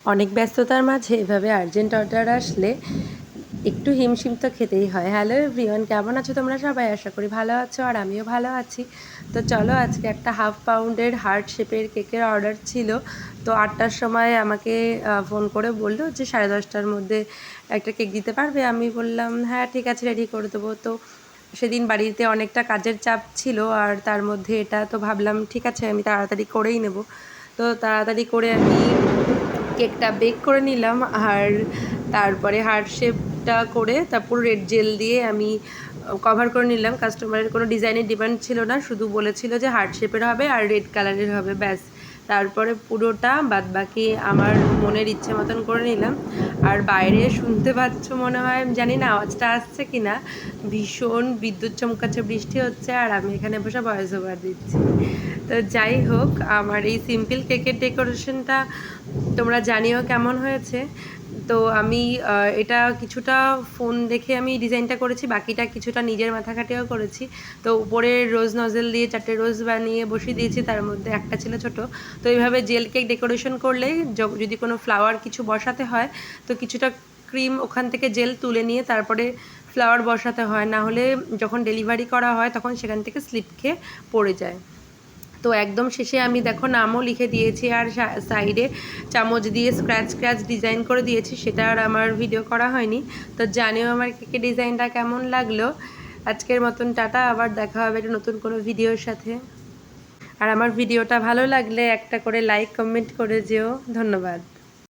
অনেক ব্যস্ততার মাঝে এভাবে আর্জেন্ট অর্ডার আসলে একটু হিমশিম তো খেতেই হয়। হ্যালো এভরিওয়ান, কেমন আছো তোমরা সবাই? আশা করি ভালো আছো আর আমিও ভালো আছি। তো চলো, আজকে একটা হাফ পাউন্ডের হার্ট শেপের কেকের অর্ডার ছিল। তো 8টার সময় আমাকে ফোন করে বললো যে 10:30টার মধ্যে একটা কেক দিতে পারবে? আমি বললাম হ্যাঁ ঠিক আছে, রেডি করে দেবো। তো সেদিন বাড়িতে অনেকটা কাজের চাপ ছিল, আর তার মধ্যে এটা তো ভাবলাম ঠিক আছে আমি তাড়াতাড়ি করেই নেব। তো তাড়াতাড়ি করে আমি কেকটা বেক করে নিলাম, আর তারপরে হার্ট শেপটা করে তারপর রেড জেল দিয়ে আমি কভার করে নিলাম। কাস্টমারের কোনো ডিজাইনের ডিমান্ড ছিল না, শুধু বলেছিল যে হার্ট শেপের হবে আর রেড কালারের হবে, ব্যাস। তারপরে পুরোটা বাদবাকি আমার মনের ইচ্ছে মতন করে নিলাম। আর বাইরে শুনতে পাচ্ছ মনে হয়, জানি না আওয়াজটা আসছে কি না, ভীষণ বিদ্যুৎ চমকাচ্ছে, বৃষ্টি হচ্ছে, আর আমি এখানে বসে ভয়েস ওভার দিচ্ছি। তো যাই হোক, আমার এই সিম্পল কেকের ডেকোরেশনটা তোমরা জানিও কেমন হয়েছে। তো আমি এটা কিছুটা ফোন দেখে আমি ডিজাইনটা করেছি, বাকিটা কিছুটা নিজের মাথা খাটিয়েও করেছি। তো উপরে রোজ নজেল দিয়ে 4টে রোজ বানিয়ে বসিয়ে দিয়েছি, তার মধ্যে একটা ছিল ছোট। তো এইভাবে জেল কেক ডেকোরেশন করলে যদি কোনো ফ্লাওয়ার কিছু বসাতে হয়, তো কিছুটা ক্রিম ওখান থেকে জেল তুলে নিয়ে তারপরে ফ্লাওয়ার বসাতে হয়, না হলে যখন ডেলিভারি করা হয় তখন সেখান থেকে স্লিপ খেয়ে পড়ে যায়। তো একদম শেষে আমি দেখো নামও লিখে দিয়েছি, আর সাইডে চামচ দিয়ে স্ক্র্যাচ ডিজাইন করে দিয়েছি, সেটা আর আমার ভিডিও করা হয়নি। তো জানিও আমার কেকের ডিজাইনটা কেমন লাগলো। আজকের মতন টাটা, আবার দেখা হবে একটা নতুন কোনো ভিডিওর সাথে। আর আমার ভিডিওটা ভালো লাগলে একটা করে লাইক কমেন্ট করে যেও। ধন্যবাদ।